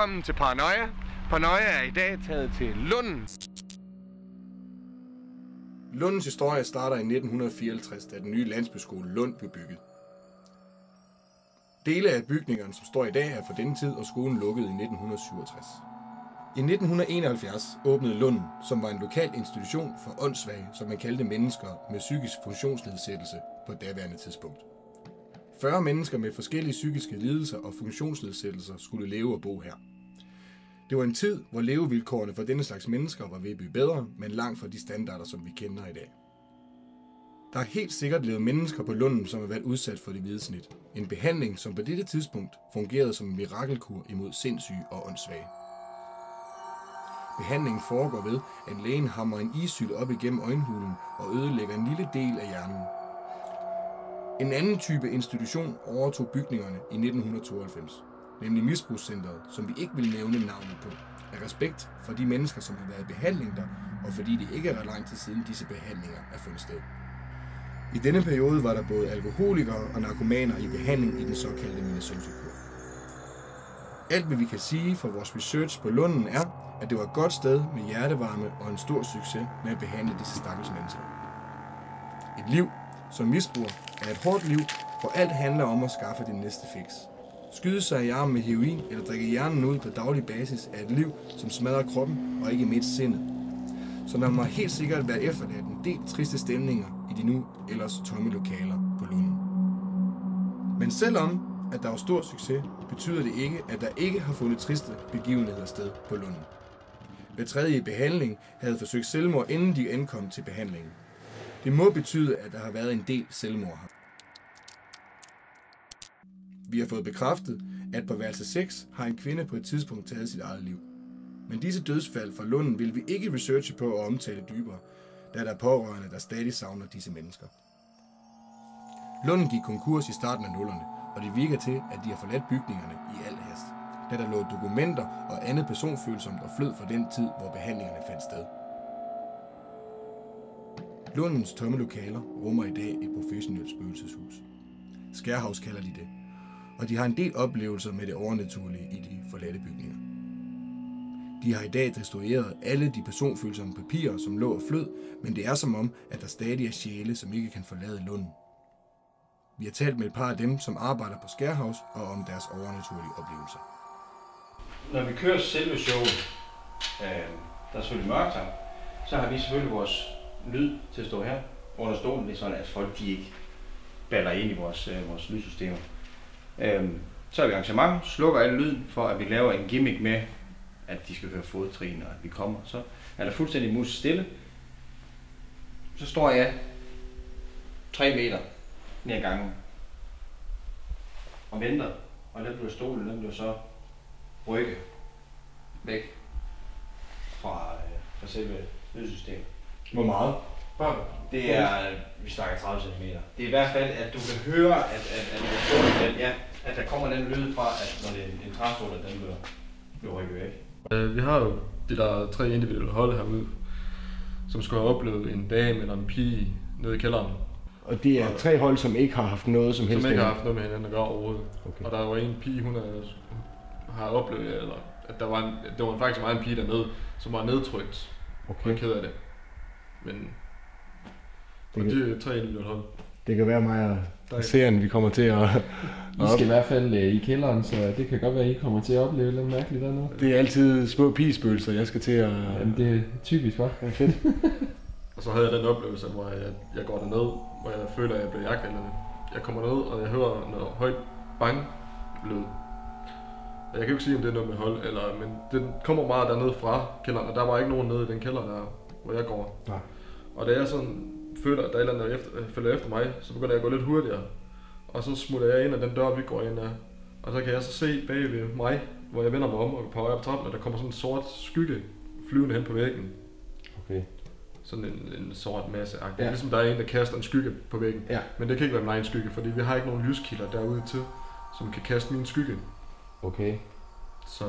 Velkommen til Paranoia. Paranoia er i dag taget til Lunden. Lundens historie starter i 1954, da den nye landsbyskole Lund blev bygget. Dele af bygningerne, som står i dag, er fra denne tid, og skolen lukkede i 1967. I 1971 åbnede Lunden, som var en lokal institution for åndssvage, som man kaldte mennesker med psykisk funktionsnedsættelse på daværende tidspunkt. 40 mennesker med forskellige psykiske lidelser og funktionsnedsættelser skulle leve og bo her. Det var en tid, hvor levevilkårene for denne slags mennesker var ved at blive bedre, men langt fra de standarder, som vi kender i dag. Der er helt sikkert levet mennesker på Lunden, som har været udsat for det hvide snit. En behandling, som på dette tidspunkt fungerede som en mirakelkur imod sindssyge og åndssvage. Behandlingen foregår ved, at lægen hammer en issyl op igennem øjenhulen og ødelægger en lille del af hjernen. En anden type institution overtog bygningerne i 1992, nemlig misbrugscentret, som vi ikke vil nævne navnet på, af respekt for de mennesker, som har været i behandling der, og fordi det ikke er ret lang tid siden disse behandlinger er fundet sted. I denne periode var der både alkoholikere og narkomaner i behandling i den såkaldte Minnesota-kur. Alt hvad vi kan sige fra vores research på Lunden er, at det var et godt sted med hjertevarme og en stor succes med at behandle disse stakkels mennesker. Et liv som misbruger er et hårdt liv, hvor alt handler om at skaffe det næste fix. Skyde sig i armen med heroin eller drikke hjernen ud på daglig basis er et liv, som smadrer kroppen og ikke mindst sindet. Så der må helt sikkert være efterladt en del triste stemninger i de nu ellers tomme lokaler på Lunden. Men selvom at der var stor succes, betyder det ikke, at der ikke har fundet triste begivenheder sted på Lunden. Hver tredje i behandling havde forsøgt selvmord, inden de ankom til behandlingen. Det må betyde, at der har været en del selvmord her. Vi har fået bekræftet, at på værelse 6 har en kvinde på et tidspunkt taget sit eget liv. Men disse dødsfald fra Lunden vil vi ikke researche på og omtale dybere, da der er pårørende, der stadig savner disse mennesker. Lunden gik konkurs i starten af 0'erne, og det virker til, at de har forladt bygningerne i al hast, da der lå dokumenter og andet personfølsomt og flød fra den tid, hvor behandlingerne fandt sted. Lundens tomme lokaler rummer i dag et professionelt spøgelseshus. Skærhavs kalder de det, og de har en del oplevelser med det overnaturlige i de forladte bygninger. De har i dag destrueret alle de personfølsomme papirer, som lå og flød, men det er som om, at der stadig er sjæle, som ikke kan forlade Lunden. Vi har talt med et par af dem, som arbejder på Skærhavs, og om deres overnaturlige oplevelser. Når vi kører selve showet, der er selvfølgelig mørkt her, så har vi selvfølgelig vores lyd til at stå her under stolen. Det er sådan, at folk de ikke baller ind i vores lydsystemer. Så har vi arrangement, slukker alle lyden, for at vi laver en gimmick med, at de skal høre fodtrin, og at vi kommer. Så er der fuldstændig mus stille. Så står jeg 3 meter ned ad gangen og venter, og den bliver stolen, den bliver så rykket væk fra selve lydsystemet. Hvor meget? Det er, vi snakker 30 cm. Det er i hvert fald, at du kan høre, at der kommer den lyd fra, at når det er en træstol, den bliver rykket væk. Vi har jo de der 3 individuelle hold herude, som skulle have oplevet en dame eller en pige nede i kælderen. Og det er 3 hold, som ikke har haft noget som helst. Som ikke har haft noget med hinanden at gøre overhovedet. Okay. Og der var en pige, hun har oplevet, eller at det var faktisk en pige dernede, som var nedtrykt. Okay. Hun er ked af det. Men de er 3 individuelle hold. Det kan være mig og serien, vi kommer til at... I skal i hvert fald i kælderen, så det kan godt være, at I kommer til at opleve lidt mærkeligt dernede. Det er altid små pigespøgelser, jeg skal til at... Jamen det er typisk, hva'? Det er fedt. Og så havde jeg den oplevelse, hvor jeg går derned, hvor jeg føler, at jeg bliver jagtet. Jeg kommer ned, og jeg hører noget højt bang-lyd. Jeg kan jo ikke sige, om det er noget med hold, men den kommer meget dernede fra kælderen, og der var ikke nogen nede i den kælder, der, hvor jeg går. Nej. Og da jeg sådan føler, at der er et eller andet, der følger efter mig, så begynder jeg at gå lidt hurtigere. Og så smutter jeg ind af den dør, vi går ind af. Og så kan jeg så se bag ved mig, hvor jeg vender mig om og på vej op trappen, og der kommer sådan en sort skygge flyvende hen på væggen. Okay. Sådan en sort masse. Ja. Ligesom der er en, der kaster en skygge på væggen. Ja. Men det kan ikke være min egen skygge, fordi vi har ikke nogen lyskilder derude til, som kan kaste min skygge. Okay. Så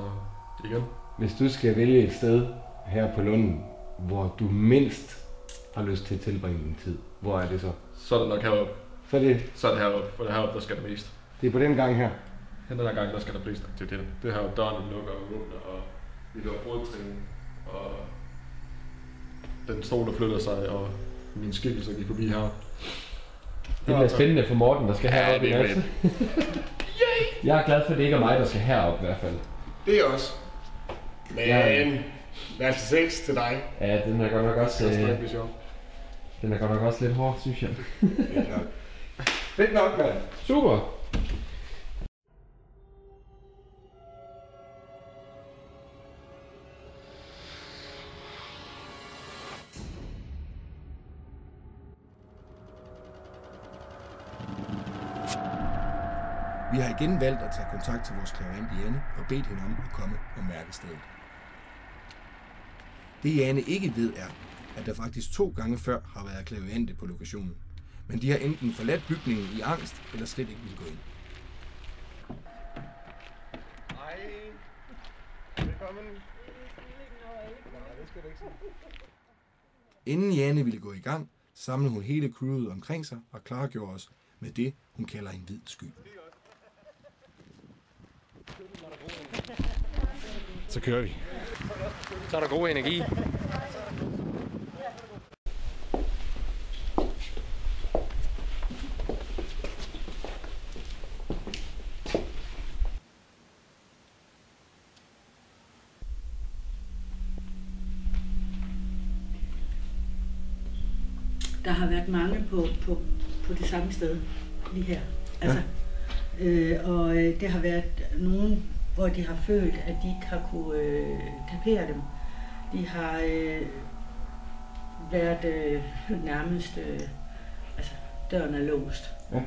igen. Hvis du skal vælge et sted her på Lunden, hvor du mindst har lyst til at tilbringe din tid, hvor er det så? Så er det nok heroppe. Så er det heroppe, for det er heroppe, der skal det mest. Det er på den gang her? den her gang, der skal der flest aktiviteter. Det her døren lukker og åbner, og vi laver fodtræning, og den stol, der flytter sig, og min skikkelse gik forbi her. Det bliver spændende for Morten, der skal herop i nat. Jeg er glad for, at det ikke er mig, der skal herop i hvert fald. Det er også. Men værelse 6 til dig. Ja, den er godt nok også... den er godt nok også lidt hård, synes jeg. Det er klart. Fedt nok, mand. Super! Vi har igen valgt at tage kontakt til vores klaverant Jane og bedt hende om at komme og mærke stedet. Det Jane ikke ved er, at der faktisk 2 gange før har været klaverante på lokationen, men de har enten forladt bygningen i angst eller slet ikke vil gå ind. Hej. Velkommen. Inden Jane ville gå i gang, samlede hun hele crewet omkring sig og klargjorde os med det, hun kalder en hvid sky. Så kører vi. Så er der god energi. Der har været mange på det samme sted, lige her. Altså, og det har været nogen, hvor de har følt, at de ikke har kunne kapere dem. De har været nærmest, altså døren er låst. Ja.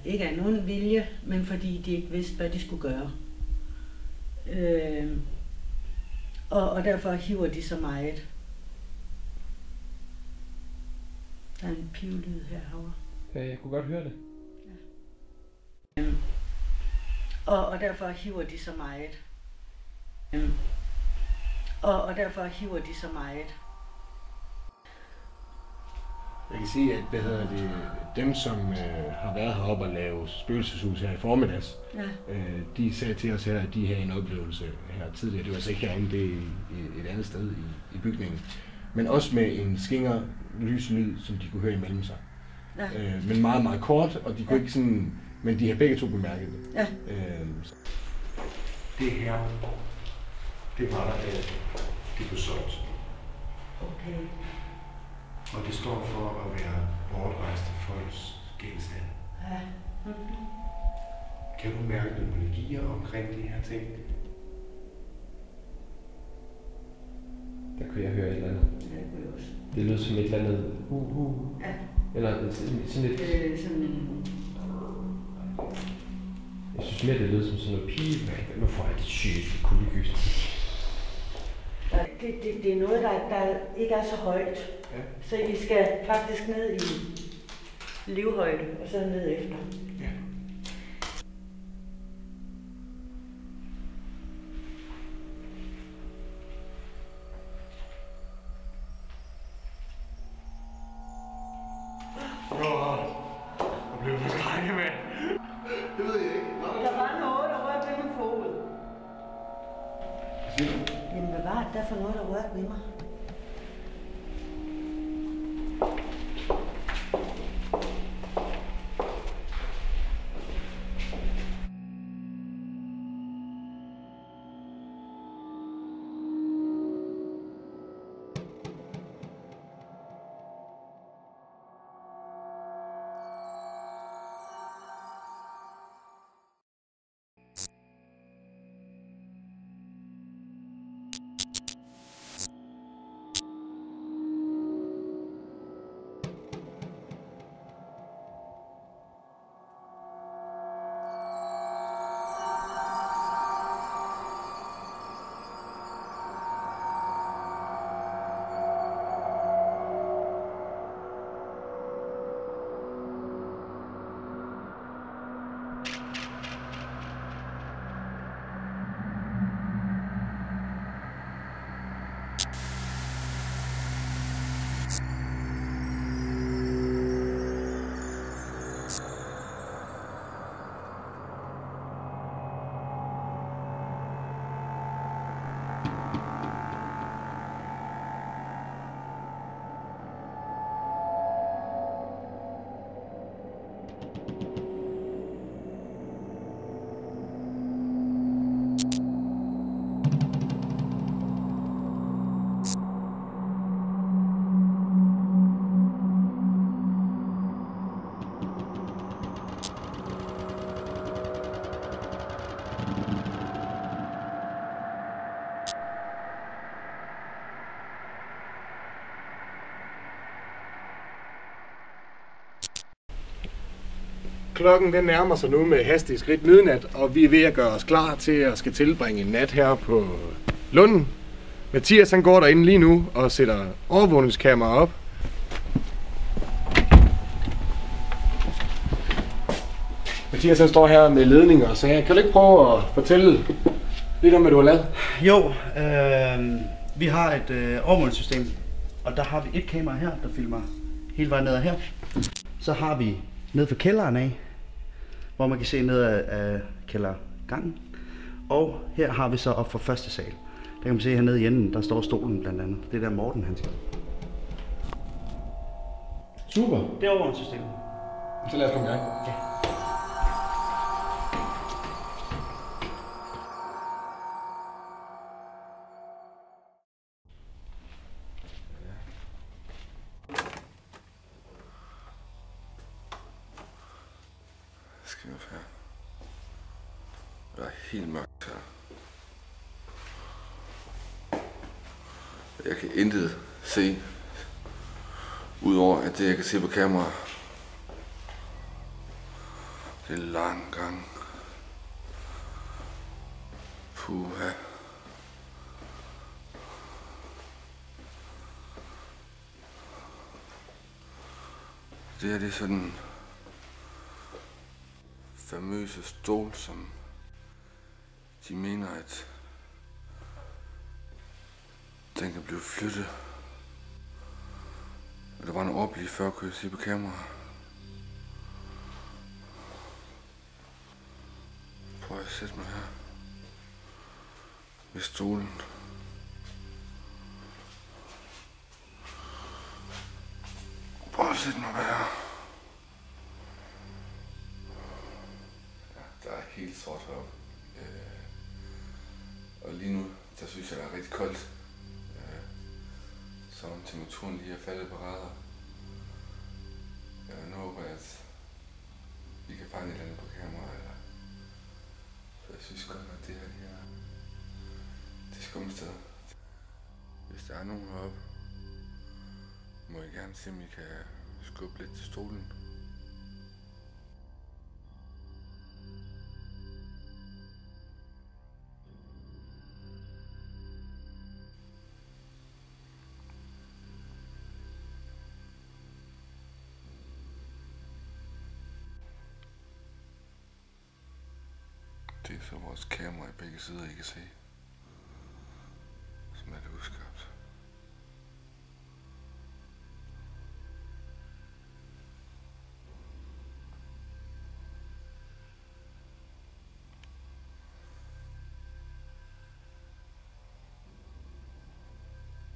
Ikke af nogen vilje, men fordi de ikke vidste, hvad de skulle gøre. Og derfor hiver de så meget. Der er en pivlyd herovre. Ja, jeg kunne godt høre det. Ja. Og derfor hiver de så meget. Og derfor hiver de så meget. Jeg kan sige, at dem, som har været heroppe og lavet spøgelseshus her i formiddags, de sagde til os her, at de havde en oplevelse her tidligere. Det var altså ikke herinde, det er et andet sted i bygningen. Men også med en skinger lyslyd, som de kunne høre imellem sig. Ja. Men meget, meget kort, og de kunne ikke sådan... Men de har begge to bemærket det. Ja. Det her, det var der, det blev solgt. Okay. Og det står for at være bortrejste folks genstand. Ja. Kan du mærke nogle energier omkring de her ting? Der kunne jeg høre et eller andet. Ja, det kunne jeg også. Det lød som et eller andet Ja. Eller sådan et... Sådan... Jeg synes mere, det lød som sådan noget pige. Nu får jeg det sygt kuldegys. Det er noget, der ikke er så højt. Ja. Så I skal faktisk ned i livhøjde, og så ned efter. Ja. Jeg blev forskrækket, mand. Det ved jeg ikke. Der var noget, der rørte ved min fod. Jamen, hvad var det der for noget, der rørte ved mig? Klokken den nærmer sig nu med hastige skridt midnat, og vi er ved at gøre os klar til at skal tilbringe en nat her på Lunden. Mathias han går derinde lige nu og sætter overvågningskamera op. Mathias han står her med ledninger og sager. Kan du ikke prøve at fortælle lidt om, hvad du har lavet? Jo, vi har et overvågningssystem, og der har vi et kamera her, der filmer hele vejen ned ad her. Så har vi ned for kælderen af, hvor man kan se ned af kældergangen. Og her har vi så op for første sal. Der kan man se hernede i enden, der står stolen blandt andet. Det er der Morten han skal. Super. Det er overvågningssystemet. Så lad os komme i gang. Ja. Skal vi op her? Det er helt mørkt her. Jeg kan intet se, udover at det jeg kan se på kamera. Det er en lang gang. Puha. Det er sådan famøse stol, som de mener, at den kan blive flyttet. Og der var en op lige før, kunne jeg se på kamera. Prøv at sætte mig her ved stolen. Prøv at sætte mig her. Der er helt sort heroppe. Og lige nu, der synes jeg, der er rigtig koldt. Så temperaturen lige er faldet på grader. Jeg håber, at vi kan fange et eller andet på kamera. Så jeg synes godt, at det her lige er det skumme sted. Hvis der er nogen heroppe, må I gerne se, om I kan skubbe lidt til stolen. Det er så vores kamera i begge sider, I kan se. Som er det udskabt.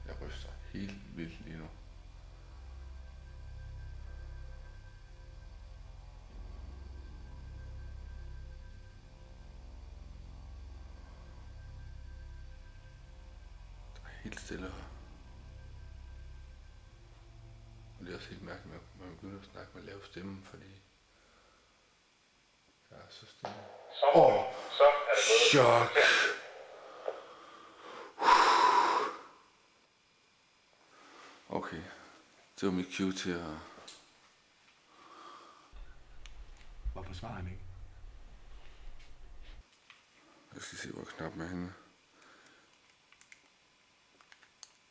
Jeg ryster helt vildt lige nu. Helt stille her. Og det er også helt mærkeligt, at man begynder at snakke med lav stemme, fordi jeg er så stille. Chok. Okay, det var mit cue til at... Hvorfor svarer han ikke? Jeg skal se, hvor knap med hende.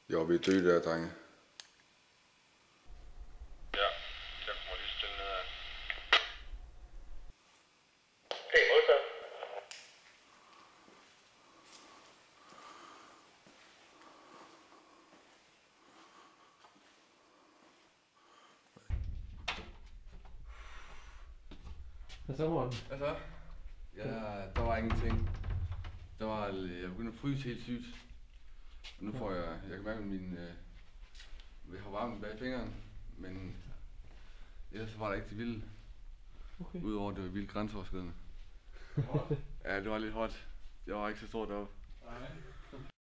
Jo, vi er døde der, drenge. Ja, jeg kommer lige stille ned af. Hey, modtaget. Hvad så, Morten? Hvad så? Ja, der var ingenting. Jeg begyndte at fryse helt sygt. Og nu får jeg kan mærke, at jeg har varmt bag fingeren, men ellers var der ikke det vilde. Okay. Udover at det var vildt grænseoverskridende. Ja, det var lidt hot. Jeg var ikke så stort deroppe.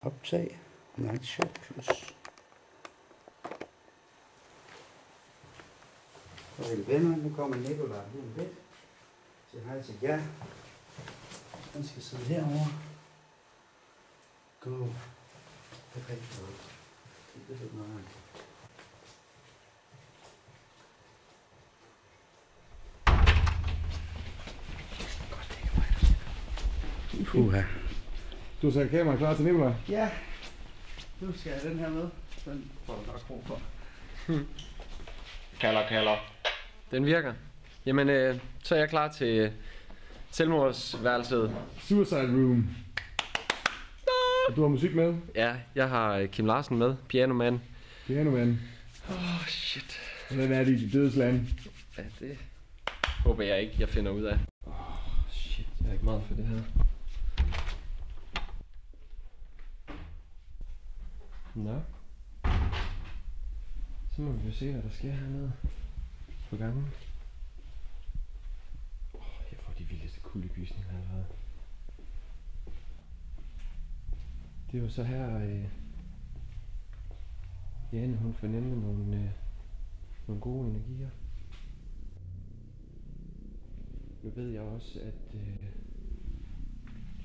Optag. Night Shot Plus. Og venner, nu kommer Nikolaj lige om lidt. Sig hej til jer. Han skal sidde herovre. Go. Det er rigtig godt. Det er lidt meget. Du skal have kameraet klar til Nikolaj. Ja, du skal have den her med. Den får du nok brug for. Kalder. Den virker. Jamen, så er jeg klar til selvmordsværelset. Suicide Room. Og du har musik med? Ja, jeg har Kim Larsen med, Pianoman. Pianoman. Shit. Hvordan er det i de dødes land? Ja, det håber jeg ikke, jeg finder ud af. Shit, jeg er ikke meget for det her. Nå. Så må vi jo se, hvad der sker hernede på gangen. Jeg får de vildeste kuldegysninger allerede. Det er jo så her, Jane, hun fornemmer nogle gode energier. Nu ved jeg også, at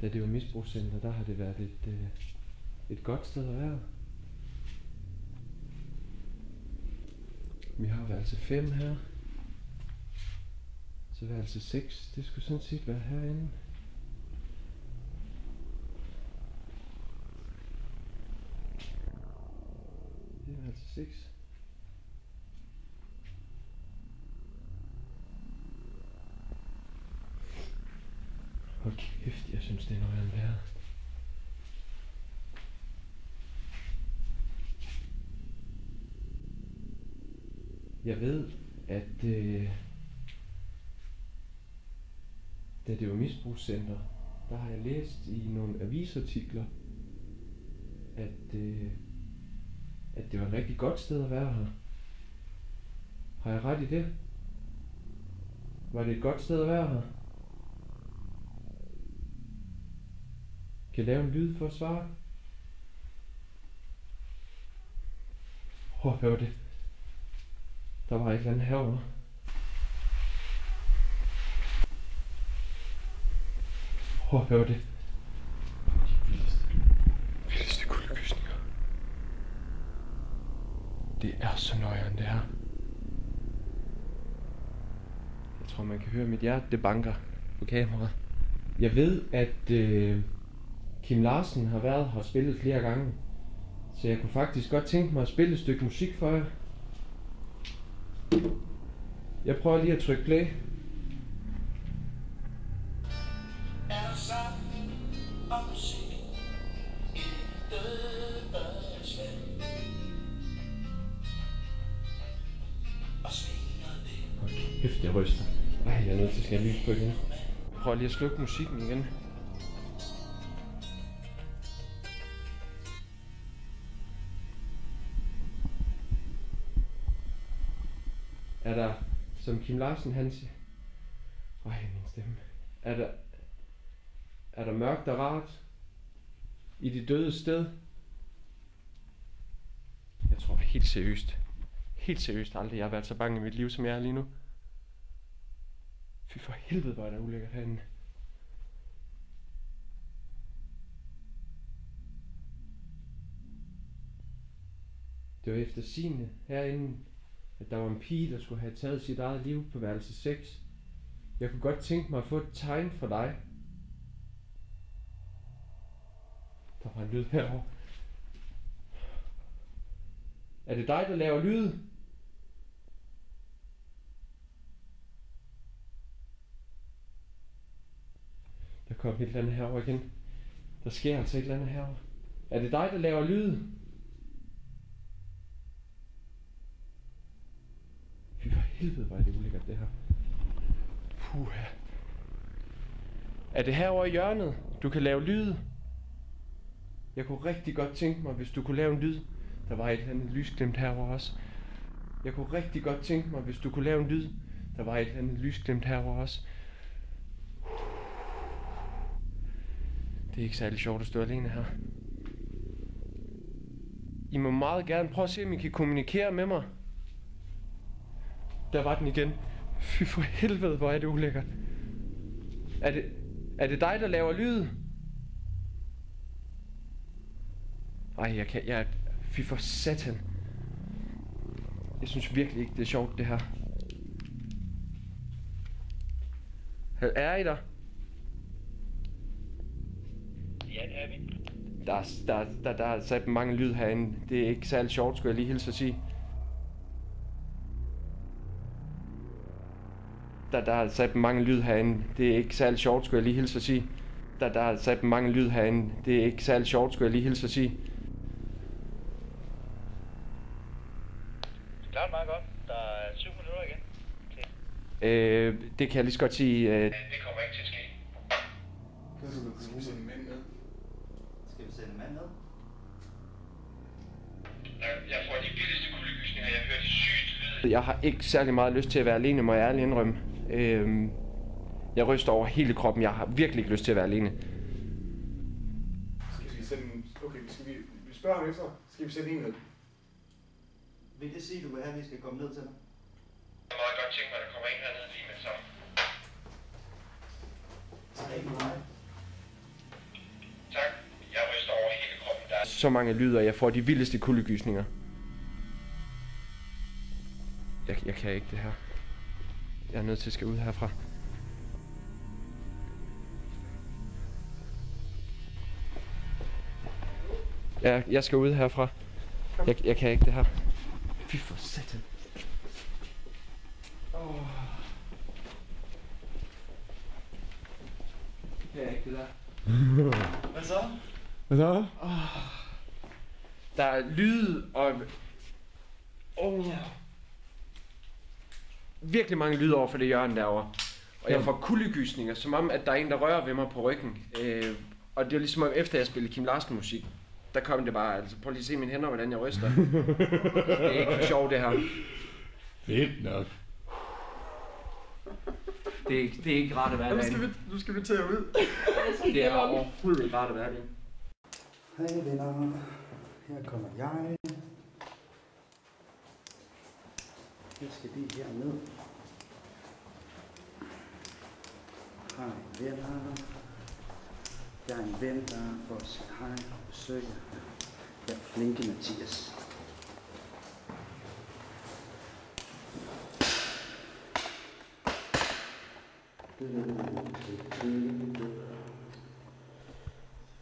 da det var misbrugscenter, der har det været et godt sted at være. Vi har værelse 5 her. Så værelse 6, det skulle sådan set være herinde. Det er værelse 6. Hold kæft, jeg synes det er noget værd. Jeg ved, at da det var misbrugscenter, der har jeg læst i nogle avisartikler, at det var et rigtig godt sted at være her. Har jeg ret i det? Var det et godt sted at være her? Kan jeg lave en lyd for at svare? Hør det. Der var et eller andet herovre. Hør det. De vildeste kuldegysninger. Det er så nøjeren det her. Jeg tror man kan høre mit hjerte, det banker på kameraet. Jeg ved at Kim Larsen har været her og spillet flere gange. Så jeg kunne faktisk godt tænke mig at spille et stykke musik for jer. Jeg prøver lige at trykke play. Okay, kæft, jeg ryster. Ej, jeg er nødt til at skære lys på igen. Jeg prøver lige at slukke musikken igen. Er der, som Kim Larsen han siger, min stemme, er der mørkt og rart i det døde sted? Jeg tror helt seriøst aldrig jeg har været så bange i mit liv, som jeg er lige nu. Fy for helvede, hvor er der ulækkert herinde. Det var efter sigende herinde, at der var en pige, der skulle have taget sit eget liv på værelse 6. Jeg kunne godt tænke mig at få et tegn fra dig. Der var en lyd herovre. Er det dig, der laver lyd? Der kom et eller andet herovre igen. Der sker altså et eller andet herovre. Er det dig, der laver lyd? Fy for helvede, hvor er det ulækkert det her. Puha. Er det herovre i hjørnet, du kan lave lyd? Jeg kunne rigtig godt tænke mig, hvis du kunne lave en lyd. Der var et eller andet lysglimt herovre også. Jeg kunne rigtig godt tænke mig, hvis du kunne lave en lyd. Der var et eller andet lysglimt herovre også. Det er ikke særlig sjovt at stå alene her. I må meget gerne prøve at se, om I kan kommunikere med mig. Der var den igen. Fy for helvede, hvor er det ulækkert. Er det dig, der laver lyd? Ej, fy for satan. Jeg synes virkelig ikke, det er sjovt, det her. Er I der? Der er sat mange lyd herinde. Det er ikke særlig sjovt, skulle jeg lige hilse at sige. Der er sat mange lyd herinde. Det er ikke særlig sjovt, skulle jeg lige hilse at sige. Der er sat mange lyd herinde. Det er ikke særlig sjovt, skulle jeg lige hilse at sige. Det klarer meget godt. Der er 7 minutter igen. Det kan jeg lige så godt sige. Det kommer ikke til at ske. Skal vi sende en mand ned? Skal vi sende en mand ned? Jeg får de vildeste kuldegysninger. Jeg hører de sygeste lyde. Jeg har ikke særlig meget lyst til at være alene, må jeg ærligt indrømme. Jeg ryster over hele kroppen. Jeg har virkelig ikke lyst til at være alene. Skal vi sende... Okay, vi spørger ham efter. Skal vi sende en ned? Vil det sige, at du vil have, at vi skal komme ned til dig? Jeg må godt tænke mig, at der kommer en hernede lige med det samme. Så er det ikke mig. Tak. Jeg ryster over hele kroppen. Der er Så mange lyder, jeg får de vildeste kuldegysninger. Jeg kan ikke det her. Jeg er nødt til at skal ud herfra. Ja, jeg skal ud herfra. Jeg kan ikke det her. Fy for satan. Jeg kan ikke det der. Hvad så? Hvad så? Der er lyd og... virkelig mange lyde over for det hjørne derovre. Og jeg får kuldegysninger, som om at der er en, der rører ved mig på ryggen. Og det er ligesom om efter jeg spillede Kim Larsen musik, der kom det bare, altså prøv lige at se mine hænder, hvordan jeg ryster. Det er ikke for sjovt det her. Fedt nok. Det er ikke rart at være derinde. Nu skal vi tage ud. Det er overhovedet ikke rart at være derinde. Hej venner, her kommer jeg. Jeg skal lige herned. Hej venner. Jeg er en ven, der får at sige hej og besøge jer. Jeg er flinke Mathias.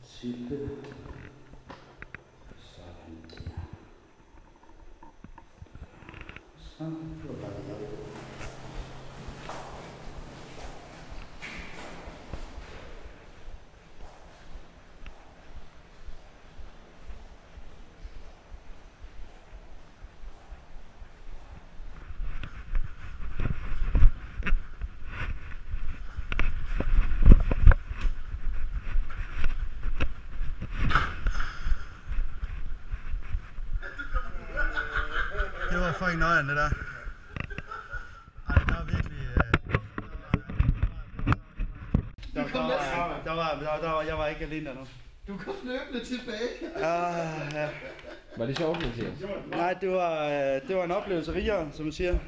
Silde. Sådan der. Så var det. Det var fucking nøjeren, det der. Ej, det var virkelig... Jeg var ikke alene der nu. Du kom løbende tilbage. Ja. Var det sjovt, Mathias? Nej, det var en oplevelse rigere, som man siger.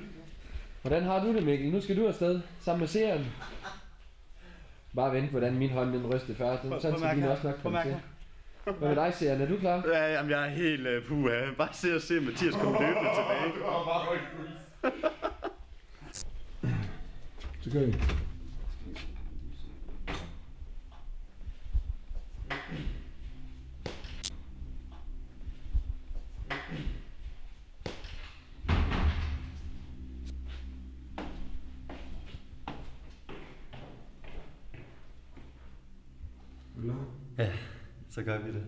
Hvordan har du det, Mikkel? Nu skal du afsted sammen med seeren. Bare vent, hvordan min hånd den ryster før. Sådan skal din også nok komme til. Hvad med dig, seeren? Er du klar? Ja, jamen, jeg er helt puha. Bare se Mathias komme løbende tilbage. Så gør vi. Ja, så gør vi det.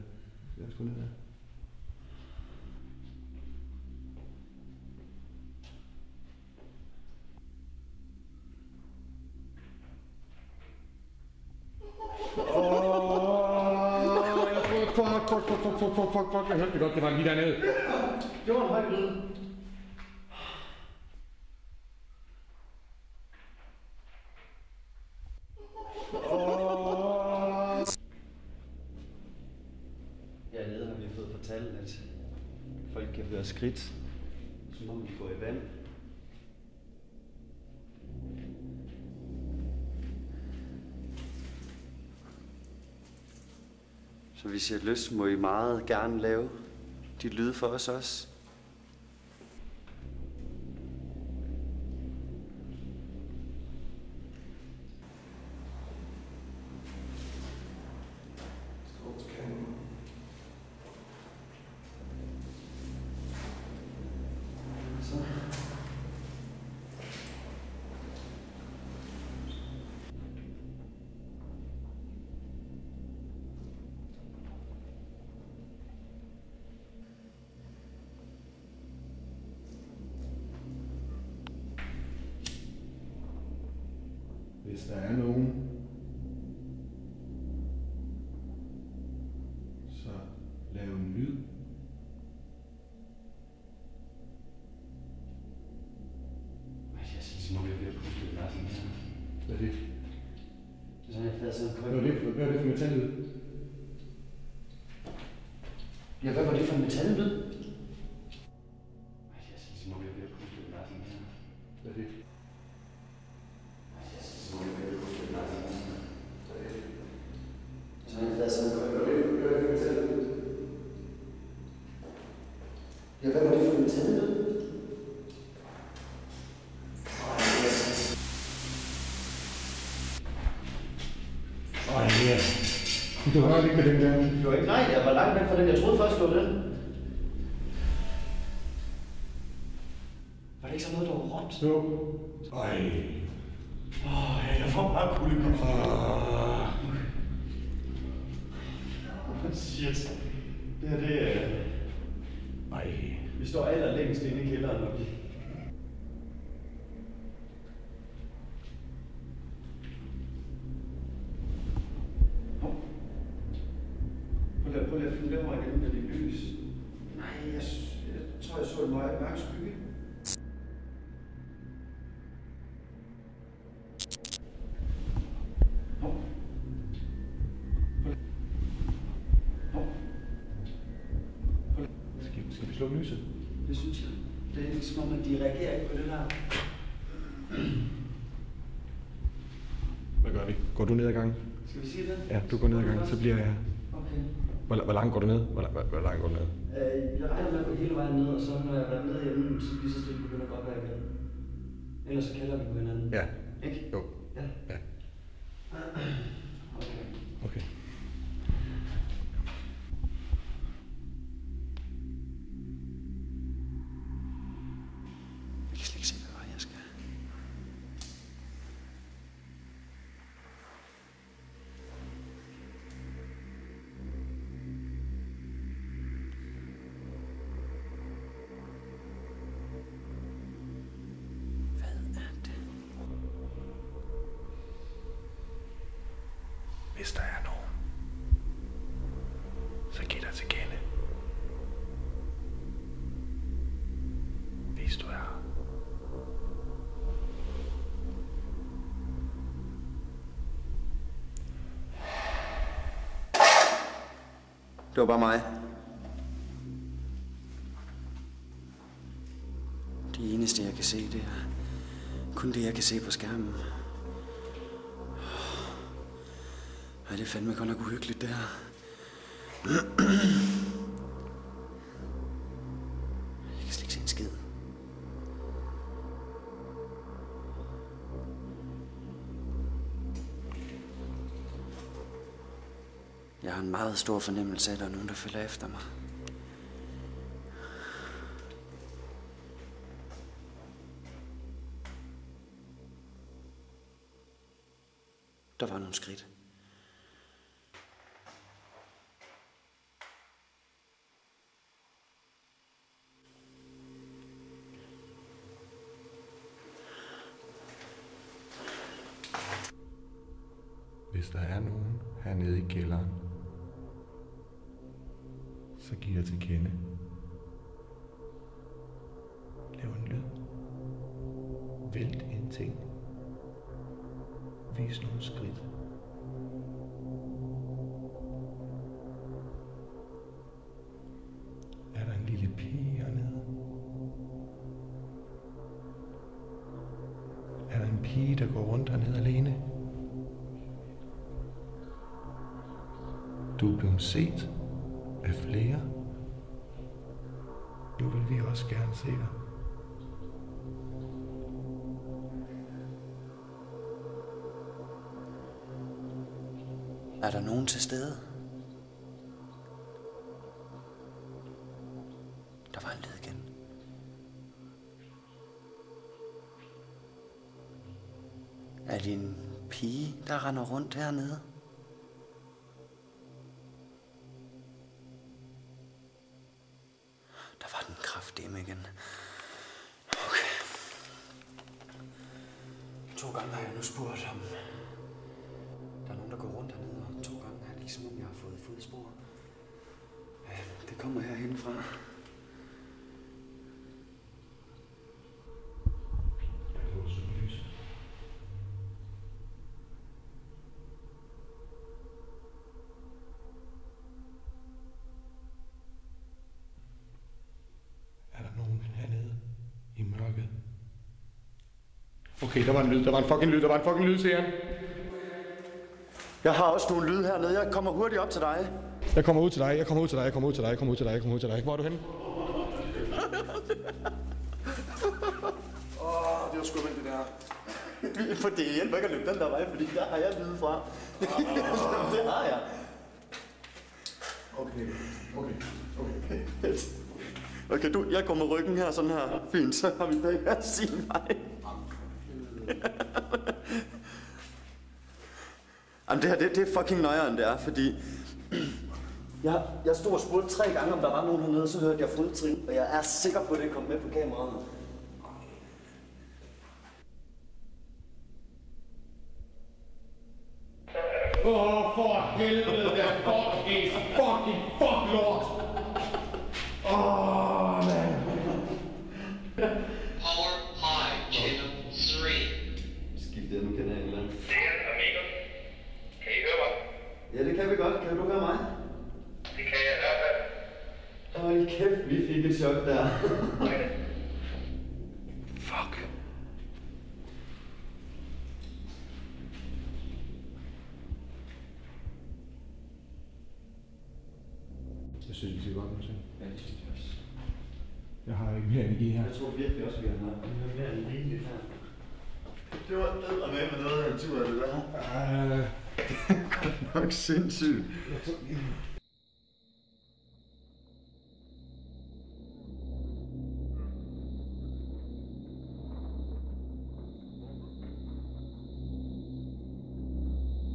Jeg er sgu ned der. Fuck, jeg hørte det godt, det var lige dernede. Det var en høj lyd. Hernede har vi fået fortalt, at folk kan høre skridt, som om de går i vand. Så hvis I har lyst, må I meget gerne lave de lyde for os også. Skål til der er nogen, så lav en lyd. Jeg synes, som om jeg bliver pustet i verden her. Hvad er det? Det er sådan, jeg falder sådan Hvad er det for metallyd? Ja, hvad var det for en metallyd? Jeg synes, som om jeg bliver pustet i verden her. Hvad er det? Jeg synes, som om jeg bliver pustet i verden her. Så jeg falder sådan Ja, hvad var det for en metallyd? Du har ikke med den der. Det var ikke, nej, jeg var langt væk fra den. Jeg troede først, det var den. Var det ikke så noget, der var råbt? Jo. Ej. Jeg får bare kulde. Shit. Det her, det er... Ej. Vi står allerlængst inde i kælderen, og vi... Prøv lige at finde den over igen med det lys. Nej, jeg tror, jeg så en mørk skygge. Skal vi slukke lyset? Det synes jeg. Det er ligesom om, at de reagerer ikke på det der. Hvad gør vi? Går du ned ad gangen? Skal vi sige det? Ja, du går ned ad gangen, så bliver jeg her. Okay. Hvor langt går du ned? Hvor langt går du ned? Jeg regner med at gå hele vejen ned, og så når jeg er nede hjemme, så lige så stille begynder godt at være igen. Ellers så kalder vi på hinanden. Ja. Ikke? Jo. Ja. Ja. Okay. Okay. Jeg kan slet ikke se, hvad jeg skal. Hvis der er nogen, så giv dig til kende. Hvis du er her. Det var bare mig. Det eneste, jeg kan se, det er kun det, jeg kan se på skærmen. Ej, det er fandme godt nok uhyggeligt, det her. Jeg kan slet ikke se en skid. Jeg har en meget stor fornemmelse af, at der er nogen, der følger efter mig. Der var nogle skridt. Hvis der er nogen hernede i kælderen, så giv jer til kende. Lav en lyd. Vælt en ting. Vis nogle skridt. Er der en lille pige hernede? Er der en pige, der går rundt hernede alene? Du er blevet set af flere. Nu vil vi også gerne se dig. Er der nogen til stede? Der var en led igen. Er det en pige, der render rundt hernede? Der var den kraftedeme igen. Okay. 2 gange har jeg nu spurgt om fodspor. Det kommer herhenfra. Er der nogen hernede i mørket? Okay, der var en lyd, der var en fucking lyd, siger han. Jeg har også nogle lyde hernede. Jeg kommer hurtigt op til dig. Jeg kommer ud til dig. Hvor er du henne? Det var sgu vildt, det der. For det hjælper ikke at løbe den der vej, fordi der har jeg lyde fra. Det har jeg. Okay, jeg går med ryggen her, sådan her. Fint, så har vi begge hver sin vej. Jamen det her, det er fucking nøjeren, det er, fordi... Jeg stod og spurgte 3 gange, om der var nogen hernede, så hørte jeg fodtrin, og jeg er sikker på, at det kom med på kameraet. For helvede, der fucking lort! Man. Power high, channel 3. Skift den kanal, eller? Det er Amigo. Kan I høre mig? Ja, det kan vi godt. Kan du høre mig? Det kan jeg i hvert fald. Hold kæft, vi fik et chok der. Fuck. Jeg synes, vi skal godt nu til. Ja, det synes jeg også. Jeg har ikke mere energi her. Jeg tror virkelig også, vi har mere energi her. Det var med noget af en tur, det der. Det er godt nok sindssygt. Jeg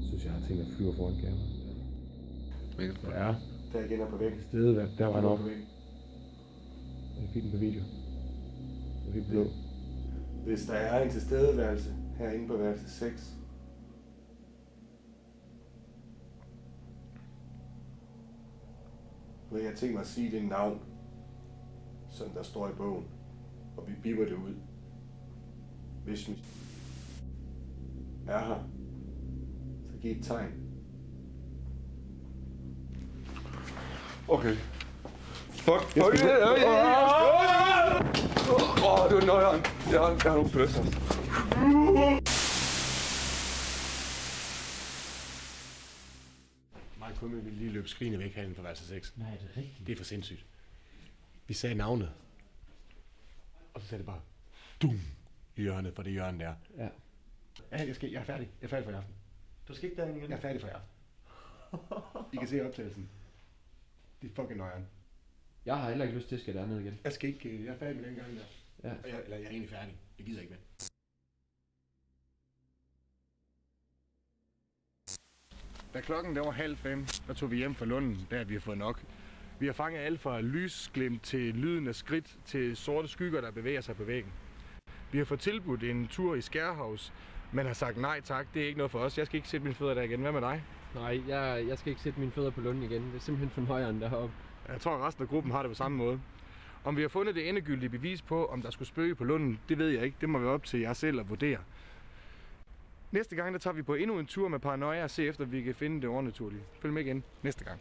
synes, jeg har tænkt at flyve foran kameraet. Hvilket? Ja. Der igen er på væk. Stedet, der var han oppe. Jeg fik den på video. Jeg fik blå. Hvis der er en tilstedeværelse herinde på værelse 6, vil jeg tænke mig at sige det navn, som der står i bogen, og vi biber det ud. Hvis vi er her, så giv et tegn. Okay. Fuck. Det var nøjeren. Jeg har nogle følelser. Mig og Kumme ville lige løbe skrigende væk herinde på værelse 6. Nej, det er rigtigt. Det er for sindssygt. Vi sagde navnet. Og så sagde det bare dum i hjørnet, for det hjørne der. Ja. Ja, jeg er færdig. Jeg er færdig for i aften. Du skal ikke derinde igen? Jeg er færdig for i aften. I kan se optagelsen. Det er fucking nøjeren. Jeg har heller ikke lyst til at skal derned igen. Jeg skal ikke, jeg er færdig med den gang der. Ja. Jeg er egentlig færdig. Jeg gider ikke mere. Da klokken var 4:30, der tog vi hjem fra Lunden, der vi har fået nok. Vi har fanget alt fra lysglimt til lyden af skridt til sorte skygger, der bevæger sig på væggen. Vi har fået tilbudt en tur i Skærhavs, men har sagt nej tak, det er ikke noget for os. Jeg skal ikke sætte mine fødder der igen. Hvad med dig? Nej, jeg skal ikke sætte mine fødder på Lunden igen. Det er simpelthen for højere deroppe. Jeg tror, at resten af gruppen har det på samme måde. Om vi har fundet det endegyldige bevis på, om der skulle spøge på Lunden, det ved jeg ikke. Det må være op til jer selv at vurdere. Næste gang, der tager vi på endnu en tur med paranoia og se efter, vi kan finde det overnaturlige. Følg med igen næste gang.